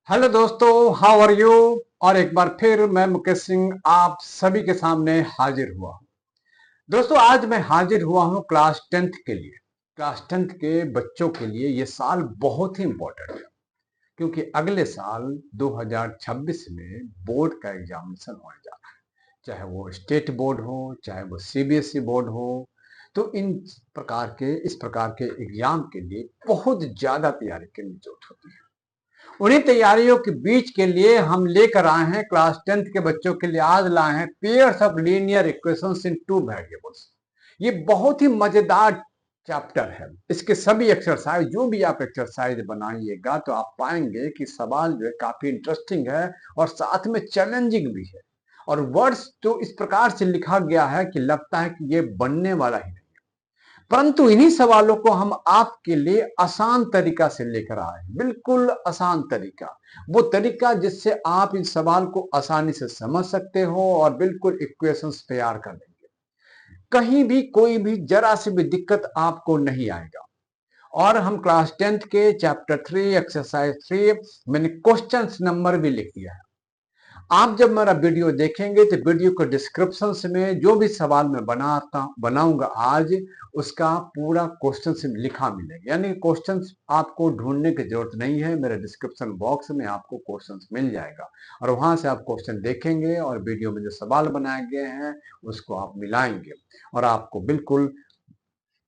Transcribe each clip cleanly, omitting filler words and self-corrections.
Hello दोस्तों, how are you. और एक बार फिर मैं मुकेश सिंह आप सभी के सामने हाजिर हुआ हूं। दोस्तों, आज मैं हाजिर हुआ हूं क्लास टेंथ के लिए। क्लास टेंथ के बच्चों के लिए ये साल बहुत ही इंपॉर्टेंट है, क्योंकि अगले साल 2026 में बोर्ड का एग्जामिनेशन होने जा रहा है। चाहे वो स्टेट बोर्ड हो, चाहे वो सीबीएसई बोर्ड हो। तो इस प्रकार के एग्जाम के लिए बहुत ज्यादा तैयारी करने की जरूरत होती है। उन्हीं तैयारियों के बीच के लिए हम लेकर आए हैं क्लास टेंथ के बच्चों के लिए, आज लाए हैं pairs of linear equations in two variables. ये बहुत ही मजेदार चैप्टर है। इसके सभी एक्सरसाइज, जो भी आप एक्सरसाइज बनाइएगा तो आप पाएंगे कि सवाल जो है काफी इंटरेस्टिंग है और साथ में चैलेंजिंग भी है। और वर्ड्स तो इस प्रकार से लिखा गया है कि लगता है कि ये बनने वाला ही नहीं। परंतु इन्हीं सवालों को हम आपके लिए आसान तरीका से लेकर आए हैं, बिल्कुल आसान तरीका। वो तरीका जिससे आप इस सवाल को आसानी से समझ सकते हो और बिल्कुल इक्वेशंस तैयार कर लेंगे। कहीं भी कोई भी जरा सी भी दिक्कत आपको नहीं आएगा। और हम क्लास टेंथ के चैप्टर 3 एक्सरसाइज 3 मैंने क्वेश्चन नंबर भी लिख दिया है। आप जब मेरा वीडियो देखेंगे तो वीडियो को डिस्क्रिप्शन में जो भी सवाल मैं बनाऊंगा आज, उसका पूरा क्वेश्चन लिखा मिलेगा। यानी क्वेश्चन आपको ढूंढने की जरूरत नहीं है, मेरे डिस्क्रिप्शन बॉक्स में आपको क्वेश्चन मिल जाएगा और वहां से आप क्वेश्चन देखेंगे और वीडियो में जो सवाल बनाए गए हैं उसको आप मिलाएंगे और आपको बिल्कुल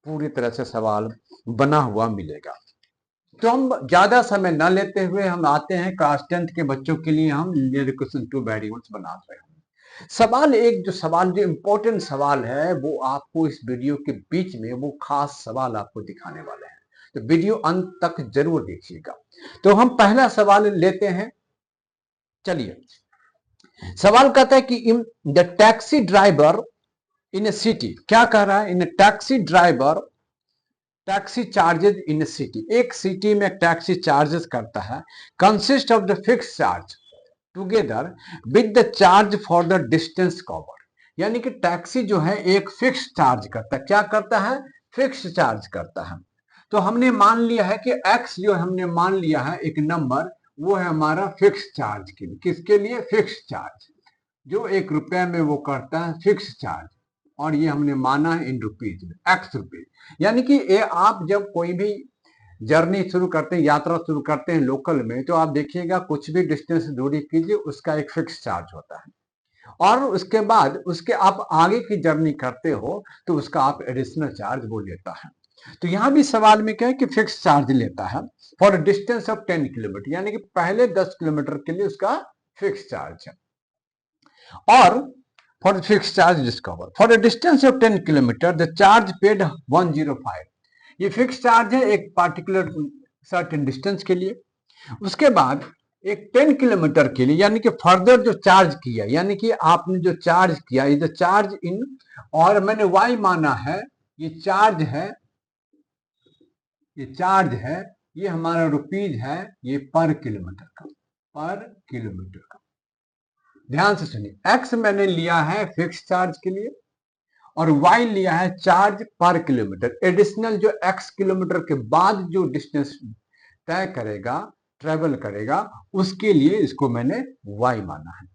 पूरी तरह से सवाल बना हुआ मिलेगा। तो हम ज्यादा समय न लेते हुए हम आते हैं क्लास टेंथ के बच्चों के लिए। हम लीनियर इक्वेशन टू वेरिएबल्स बना रहे हैं। सवाल जो इम्पोर्टेंट सवाल है वो आपको इस वीडियो के बीच में वो खास सवाल आपको दिखाने वाले हैं, तो वीडियो अंत तक जरूर देखिएगा। तो हम पहला सवाल लेते हैं। चलिए, सवाल कहता है कि in the taxi driver in a city, क्या कह रहा है, in taxi driver taxi charges in city, एक सिटी में टैक्सी चार्जेस करता है, consist of the fix charge together with the charge for the distance cover. यानी कि टैक्सी जो है एक फिक्स चार्ज करता है। क्या करता है? फिक्स चार्ज करता है। तो हमने मान लिया है कि एक्स जो हमने मान लिया है एक नंबर, वो है हमारा फिक्स चार्ज के लिए। किसके लिए? फिक्स चार्ज, जो 1 रुपए में वो करता है फिक्स चार्ज। और ये हमने माना है इन रुपीज में, एक्स रुपीज। यानी कि ये आप जब कोई भी जर्नी शुरू करते हैं, यात्रा शुरू करते हैं लोकल में, तो आप देखिएगा कुछ भी डिस्टेंस दूरी कीजिए उसका एक फिक्स चार्ज होता है। और उसके बाद उसके आप आगे की जर्नी करते हो तो उसका आप एडिशनल चार्ज वो लेता है। तो यहां भी सवाल में क्या है कि फिक्स चार्ज लेता है फॉर डिस्टेंस ऑफ 10 किलोमीटर, यानी कि पहले 10 किलोमीटर के लिए उसका फिक्स चार्ज है। और for fix charge discover for a distance of 10 kilometre the charge paid 105। ये फिक्स चार्ज है एक पार्टिकुलर सर्टेन डिस्टेंस के लिए। उसके बाद एक 10 किलोमीटर के लिए, यानी कि फर्दर जो चार्ज किया, यानी कि आपने जो चार्ज किया इज चार्ज इन, और मैंने वाई माना है, ये चार्ज है, ये चार्ज है, ये हमारा रुपीज है, ये पर किलोमीटर का, पर किलोमीटर का। ध्यान से सुनिए, एक्स मैंने लिया है फिक्स चार्ज के लिए और वाई लिया है चार्ज पर किलोमीटर। एडिशनल जो एक्स किलोमीटर के बाद जो डिस्टेंस तय करेगा, ट्रेवल करेगा, उसके लिए इसको मैंने वाई माना है।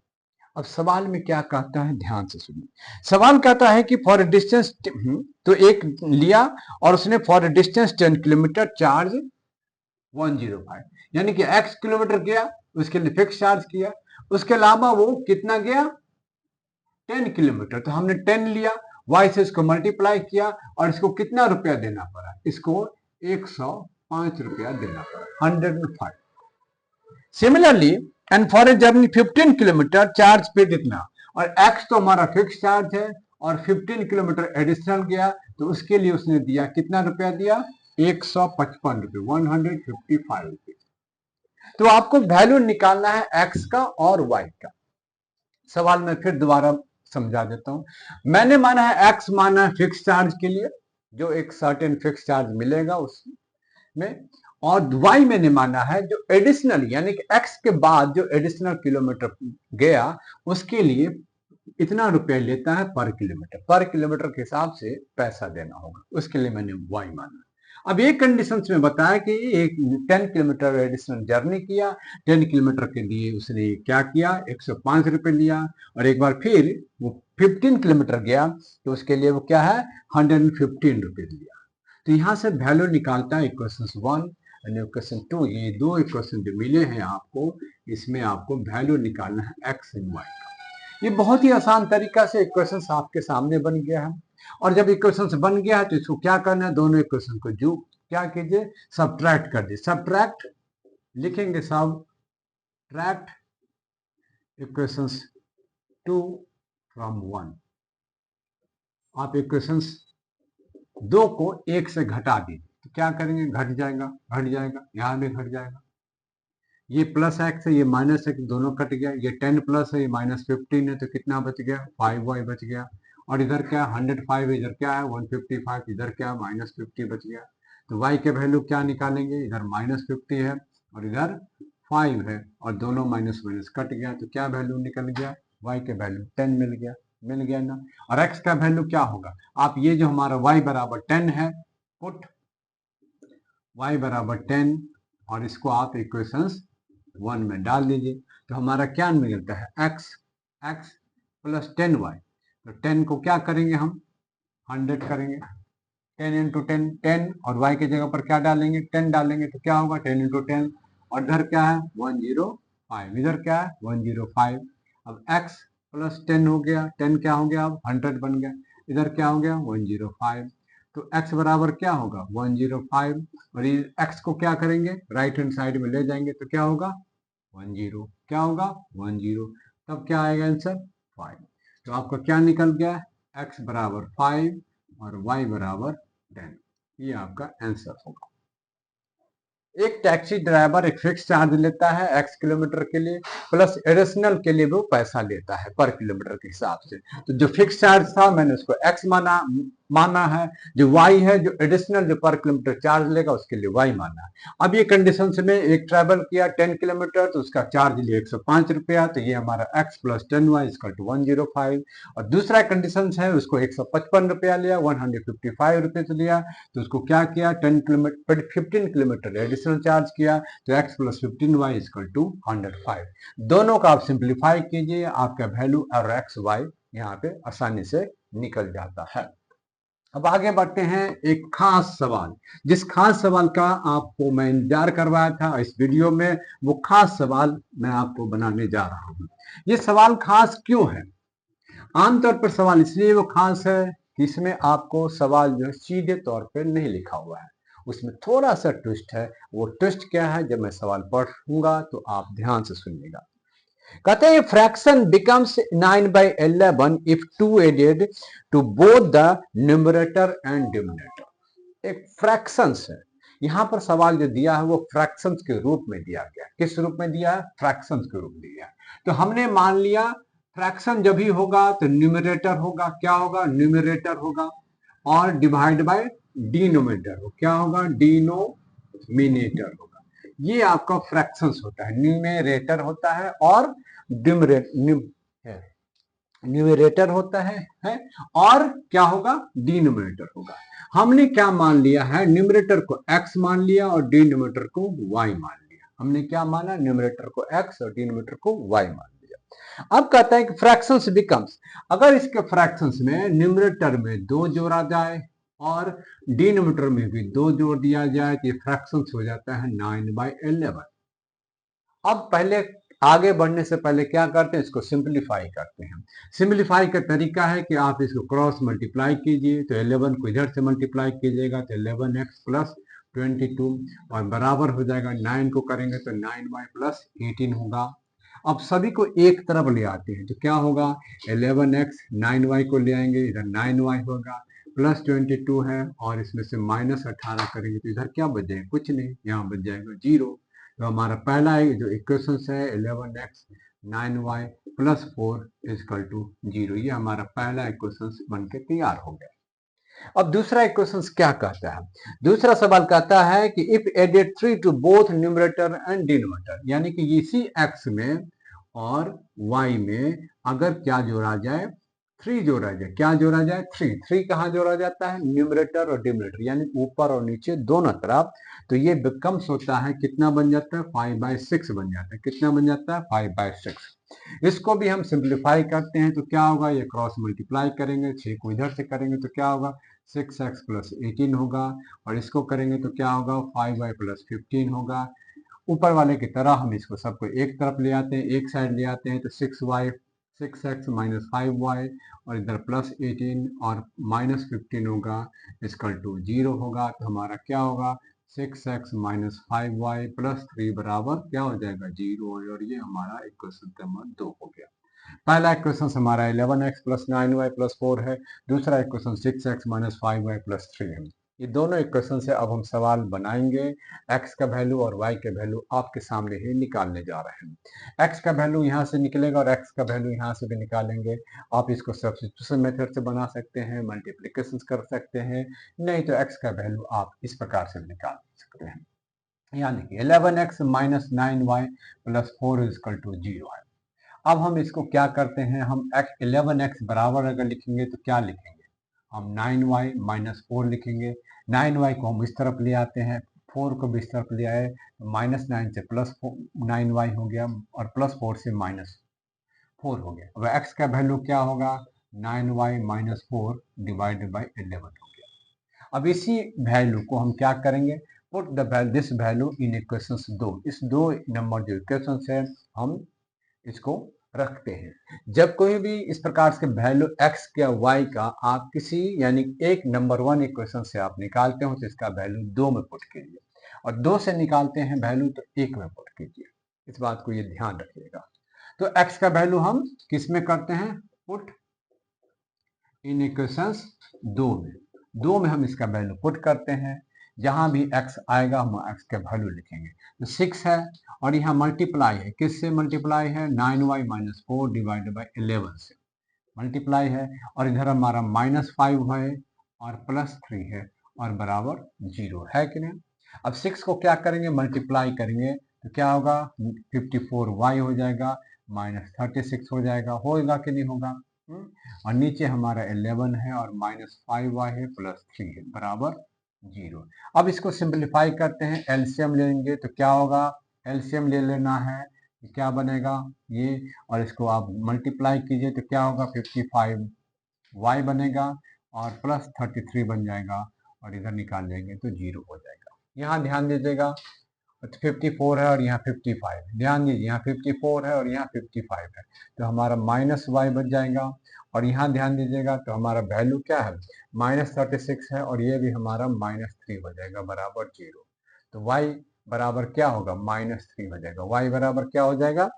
अब सवाल में क्या कहता है, ध्यान से सुनिए। सवाल कहता है कि फॉर डिस्टेंस, तो एक लिया और उसने फॉर डिस्टेंस 10 किलोमीटर चार्ज 105, यानी कि एक्स किलोमीटर गया, उसके लिए फिक्स चार्ज किया। उसके अलावा वो कितना गया? 10 किलोमीटर। तो हमने 10 लिया, वाई से इसको मल्टीप्लाई किया और इसको कितना रुपया देना पड़ा? इसको 105 रुपया देना पड़ा, 105। Similarly and for a journey 15 kilometre charge पे कितना? और एक्स तो हमारा फिक्स चार्ज है और 15 किलोमीटर एडिशनल गया, तो उसके लिए उसने दिया कितना रुपया दिया? 155 रुपये, 155 रुपये। तो आपको वैल्यू निकालना है एक्स का और वाई का। सवाल में फिर दोबारा समझा देता हूं। मैंने माना है एक्स माना है फिक्स चार्ज के लिए, जो एक सर्टेन फिक्स चार्ज मिलेगा उसमें, और वाई मैंने माना है जो एडिशनल, यानी कि एक्स के बाद जो एडिशनल किलोमीटर गया उसके लिए इतना रुपया लेता है पर किलोमीटर। पर किलोमीटर के हिसाब से पैसा देना होगा, उसके लिए मैंने वाई माना। अब एक कंडीशन में बताया कि एक 10 किलोमीटर एडिशनल जर्नी किया, 10 किलोमीटर के लिए उसने क्या किया, 105 रुपए लिया, और एक बार फिर वो 15 किलोमीटर गया तो उसके लिए वो क्या है, 115 रुपीज लिया। तो यहाँ से वैल्यू निकालता है इक्वेशन 1 और इक्वेशन 2, ये दो इक्वेशन जो मिले हैं आपको, इसमें आपको वैल्यू निकालना है एक्स एंड वाई का। ये बहुत ही आसान तरीका से इक्वेशन आपके सामने बन गया है। और जब इक्वेशन बन गया है तो इसको क्या करना है, दोनों इक्वेशन को जो क्या कीजिए, सब्ट्रैक्ट कर दीजिए। सब्ट्रैक्ट लिखेंगे, सब्ट्रैक्ट इक्वेशंस 2 फ्रॉम 1। आप इक्वेशंस 2 को 1 से घटा दीजिए तो क्या करेंगे, घट जाएगा, घट जाएगा, यहां भी घट जाएगा। ये प्लस एक्स है, ये माइनस एक्स, दोनों कट गया। ये 10 प्लस है, ये -15 है, तो कितना बच गया, 5y बच गया। और इधर क्या 105 है, इधर क्या है 155, इधर क्या -50 बच गया। तो y के वैल्यू क्या निकालेंगे, इधर -50 है और इधर 5 है, और दोनों माइनस माइनस कट गया, तो क्या वैल्यू निकल गया, y के वैल्यू 10 मिल गया ना। और x का वैल्यू क्या होगा, आप ये जो हमारा y बराबर 10 है, पुट y बराबर 10 और इसको आप इक्वेशंस 1 में डाल दीजिए, तो हमारा क्या मिलता है, x प्लस 10y। तो 10 को क्या करेंगे हम, 100 करेंगे, 10 इंटू 10 10, और y की जगह पर क्या डालेंगे, 10 डालेंगे, तो क्या होगा 10 इंटू 10, और इधर क्या है 105, इधर क्या है 105। अब x प्लस 10 हो गया, 10 क्या हो गया, अब 100 बन गया, इधर क्या हो गया 105। तो x बराबर क्या होगा 105, और ये x को क्या करेंगे, राइट हैंड साइड में ले जाएंगे, तो क्या होगा 10, क्या होगा 10, तब क्या आएगा आंसर 5। तो आपका क्या निकल गया, x बराबर 5 और y बराबर 10, ये आपका आंसर होगा। एक टैक्सी ड्राइवर एक फिक्स चार्ज लेता है x किलोमीटर के लिए, प्लस एडिशनल के लिए वो पैसा लेता है पर किलोमीटर के हिसाब से। तो जो फिक्स चार्ज था मैंने उसको x माना है, जो y है, जो एडिशनल जो पर किलोमीटर चार्ज लेगा उसके लिए y माना है। अब ये कंडीशन में एक ट्रैवल किया 10 किलोमीटर तो उसका चार्ज लिया 105 रुपया, तो ये हमारा x plus 10y equal to 105। और दूसरा कंडीशन है उसको 155 रुपया लिया, 155 रुपये से लिया, तो उसको क्या किया 10 किलोमीटर 15 किलोमीटर एडिशनल चार्ज किया, तो x plus 15y equal to 105। दोनों का आप सिंप्लीफाई कीजिए, आपका वैल्यू और एक्स वाई यहाँ पे आसानी से निकल जाता है। अब आगे बढ़ते हैं एक खास सवाल, जिस खास सवाल का आपको मैं इंतजार करवाया था इस वीडियो में, वो खास सवाल मैं आपको बनाने जा रहा हूं। ये सवाल खास क्यों है, आमतौर पर सवाल इसलिए वो खास है कि इसमें आपको सवाल जो है सीधे तौर पर नहीं लिखा हुआ है, उसमें थोड़ा सा ट्विस्ट है। वो ट्विस्ट क्या है, जब मैं सवाल पढ़ूंगा तो आप ध्यान से सुनिएगा। कहते हैं fraction becomes 9/11 if 2 added to both the numerator and denominator. एक फ्रैक्शंस है, यहां पर सवाल जो दिया है वो फ्रैक्शंस के रूप में दिया गया। किस रूप में दिया है, फ्रैक्शंस के रूप में दिया है। तो हमने मान लिया फ्रैक्शन जब भी होगा तो न्यूमरेटर होगा, क्या होगा न्यूमरेटर होगा, और डिवाइड बाय डिनोमिनेटर हो, क्या होगा डिनोमिनेटर होगा। ये आपका फ्रैक्शंस होता है, न्यूमरेटर होता है और न्यूमरेटर होता है और क्या होगा डिनोमिनेटर होगा। हमने क्या मान लिया है, न्यूमरेटर को x मान लिया और डिनोमिनेटर को y मान लिया। हमने क्या माना, न्यूमरेटर को x और डिनोमिनेटर को y मान लिया। अब कहता है कि फ्रैक्शंस बिकम्स, अगर इसके फ्रैक्शंस में न्यूमरेटर में 2 जोड़ा जाए और डिनोमिनेटर में भी 2 जोड़ दिया जाए तो ये फ्रैक्शंस हो जाता है 9/11। अब पहले आगे बढ़ने से पहले क्या करते हैं, इसको सिंप्लीफाई करते हैं। सिंप्लीफाई का तरीका है कि आप इसको क्रॉस मल्टीप्लाई कीजिए, तो 11 को इधर से मल्टीप्लाई कीजिएगा तो 11x प्लस 22 और बराबर हो जाएगा 9 को करेंगे तो 9y प्लस 18 होगा। अब सभी को एक तरफ ले आते हैं तो क्या होगा 11x 9y को ले आएंगे, इधर 9y होगा, प्लस 22 है और इसमें से -18 करेंगे तो इधर क्या बच जाएगा, कुछ नहीं, यहाँ बच जाएगा 0। तो हमारा पहला जो इक्वेशन है 11x 9y plus 4 equal to 0, ये हमारा पहला इक्वेशन बन के तैयार हो गया। अब दूसरा इक्वेशन क्या कहता है, दूसरा सवाल कहता है कि if added 3 to both numerator and denominator, यानी कि इसी x में और y में अगर क्या जोड़ा जाए 3 जोड़ा जाए। क्या जोड़ा जाए? 3। 3 कहाँ जोड़ा जाता है? न्यूमरेटर और डिनोमिनेटर यानी ऊपर और नीचे दोनों तरफ। तो ये बिकम्स होता है, कितना बन जाता है? 5/6 बन जाता है। कितना बन जाता है? 5/6। इसको भी हम सिंप्लीफाई करते हैं तो क्या होगा? ये क्रॉस मल्टीप्लाई करेंगे, 6 को इधर से करेंगे तो क्या होगा? 6x + 18 होगा। और इसको करेंगे तो क्या होगा? 5y + 15 होगा। ऊपर वाले की तरह हम इसको सबको एक तरफ ले आते हैं, एक साइड ले आते हैं तो 6x - 5y और इधर +18 और -15 होगा = 0 होगा। तो हमारा क्या होगा? 6x - 5y + 3 बराबर क्या हो जाएगा? 0। और ये हमारा इक्वेशन नंबर 2 हो गया। पहला इक्वेशन हमारा 11x + 9y + 4 है। दूसरा इक्वेशन 6x - 5y + 3 है। ये दोनों इक्वेशन से अब हम सवाल बनाएंगे। x का वैल्यू और y के वैल्यू आपके सामने ही निकालने जा रहे हैं। x का वैल्यू यहाँ से निकलेगा और x का वैल्यू यहाँ से भी निकालेंगे। आप इसको सब्स्टिट्यूशन मेथड से बना सकते हैं, मल्टीप्लिकेशन कर सकते हैं, नहीं तो x का वैल्यू आप इस प्रकार से निकाल सकते हैं। यानी कि 11x - 9y + 4 = 0 है। अब हम इसको क्या करते हैं? हम 11x बराबर अगर लिखेंगे तो क्या लिखेंगे? हम 9y - 4 लिखेंगे। 9y को हम इस तरफ ले आते हैं, 4 को भी इस तरफ ले आए, -9 से +9y हो गया और +4 से -4 हो गया। अब x का वैल्यू क्या होगा? 9y - 4 डिवाइडेड बाई 11 हो गया। अब इसी वैल्यू को हम क्या करेंगे? Put this value in equations 2। इस 2 नंबर जो इक्वेशंस है हम इसको रखते हैं। जब कोई भी इस प्रकार से वैल्यू x या y का आप किसी यानी एक नंबर 1 इक्वेशन से आप निकालते हो तो इसका वैल्यू 2 में पुट कीजिए, और 2 से निकालते हैं वैल्यू तो 1 में पुट कीजिए। इस बात को ये ध्यान रखिएगा। तो x का वैल्यू हम किस में करते हैं? पुट इन इक्वेशंस 2 में। 2 में हम इसका वैल्यू पुट करते हैं। जहां भी x आएगा हम x का वैल्यू लिखेंगे। तो 6 है और यहाँ मल्टीप्लाई है, किससे मल्टीप्लाई है? 9y - 4 डिवाइडेड बाई 11 से मल्टीप्लाई है। और इधर हमारा -5 है और +3 है और बराबर 0 है कि नहीं? अब 6 को क्या करेंगे? मल्टीप्लाई करेंगे तो क्या होगा? 54y हो जाएगा, -36 हो जाएगा। होगा कि नहीं होगा? और नीचे हमारा 11 है और -5y है +3 है बराबर 0। अब इसको सिंप्लीफाई करते हैं, एलसीएम लेंगे तो क्या होगा? एलसीएम ले लेना है, क्या बनेगा ये, और इसको आप मल्टीप्लाई कीजिए तो क्या होगा? 55y बनेगा और +33 बन जाएगा और इधर निकाल लेंगे तो 0 हो जाएगा। यहाँ ध्यान दीजिएगा 54 है और यहाँ 55 है। ध्यान दीजिए यहाँ 54 है और यहाँ 55 है तो हमारा -y बच जाएगा। और यहाँ ध्यान दीजिएगा तो हमारा वैल्यू क्या है? -36 है और ये भी हमारा -3 हो जाएगा बराबर 0। तो y बराबर क्या होगा? -3 हो जाएगा। y बराबर क्या हो जाएगा?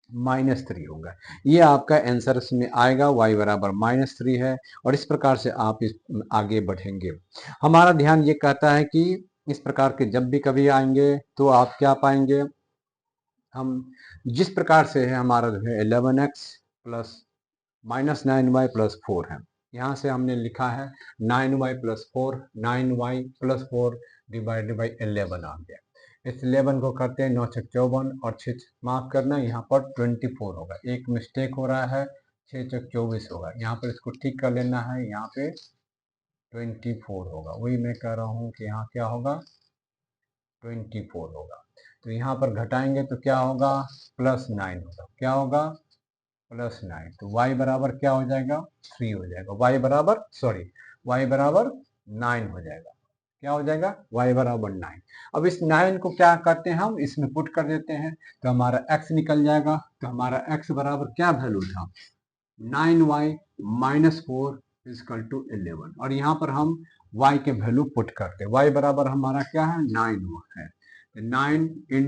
-3 होगा। ये आपका आंसर इसमें आएगा, y बराबर -3 है। और इस प्रकार से आप इस आगे बढ़ेंगे। हमारा ध्यान ये कहता है कि इस प्रकार के जब भी कभी आएंगे तो आप क्या पाएंगे? हम जिस प्रकार से है हमारा जो है 11x + -9y + 4 है। यहाँ से हमने लिखा है 9y + 4, 9y + 4 डिवाइडेड बाई 11 आ गया। इस 11 को करते हैं 9 × 6 = 54 और 6 माफ करना, यहाँ पर 24 होगा। एक मिस्टेक हो रहा है, 6 × 6 = 24 होगा। यहाँ पर इसको ठीक कर लेना है, यहाँ पे 24 होगा। वही मैं कह रहा हूँ कि यहाँ क्या होगा? 24 होगा। तो यहाँ पर घटाएंगे तो क्या होगा? +9 होगा। क्या होगा? +9। तो y बराबर क्या हो जाएगा? 3 हो जाएगा। y बराबर 9 हो जाएगा। क्या हो जाएगा? y बराबर 9। अब इस 9 को क्या करते हैं? हम इसमें पुट कर देते हैं तो हमारा x निकल जाएगा। तो हमारा x बराबर क्या वैल्यू था? 9y - 4 = 11। और यहाँ पर हम y के वैल्यू पुट करते हैं। y बराबर हमारा क्या है? 9 है। 9 ×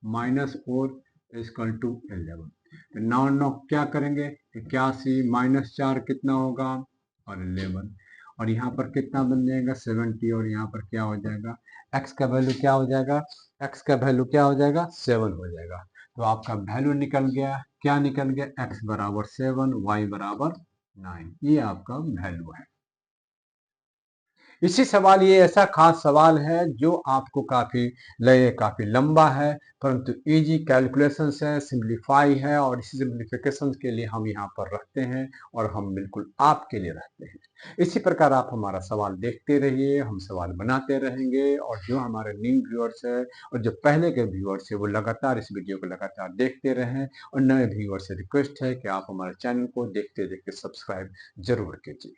9 - 4 = 11। तो 9 क्या करेंगे? 81 - 4 कितना होगा? और 11। और यहाँ पर कितना बन जाएगा? 70। और यहाँ पर क्या हो जाएगा? x का वैल्यू क्या हो जाएगा? x का वैल्यू क्या हो जाएगा? 7 हो जाएगा। तो आपका वैल्यू निकल गया। क्या निकल गया? x बराबर 7, y बराबर 9। ये आपका वैल्यू है। इसी सवाल ये ऐसा खास सवाल है जो आपको काफी लगे काफी लंबा है, परंतु इजी कैलकुलेशंस है, सिंप्लीफाई है, और इसी सिंप्लीफिकेशन के लिए हम यहाँ पर रखते हैं और हम बिल्कुल आपके लिए रहते हैं। इसी प्रकार आप हमारा सवाल देखते रहिए, हम सवाल बनाते रहेंगे, और जो हमारे न्यू व्यूअर्स है और जो पहले के व्यूअर्स है वो लगातार इस वीडियो को लगातार देखते रहें, और नए व्यूअर्स से रिक्वेस्ट है कि आप हमारे चैनल को देखते देखते सब्सक्राइब जरूर कीजिए।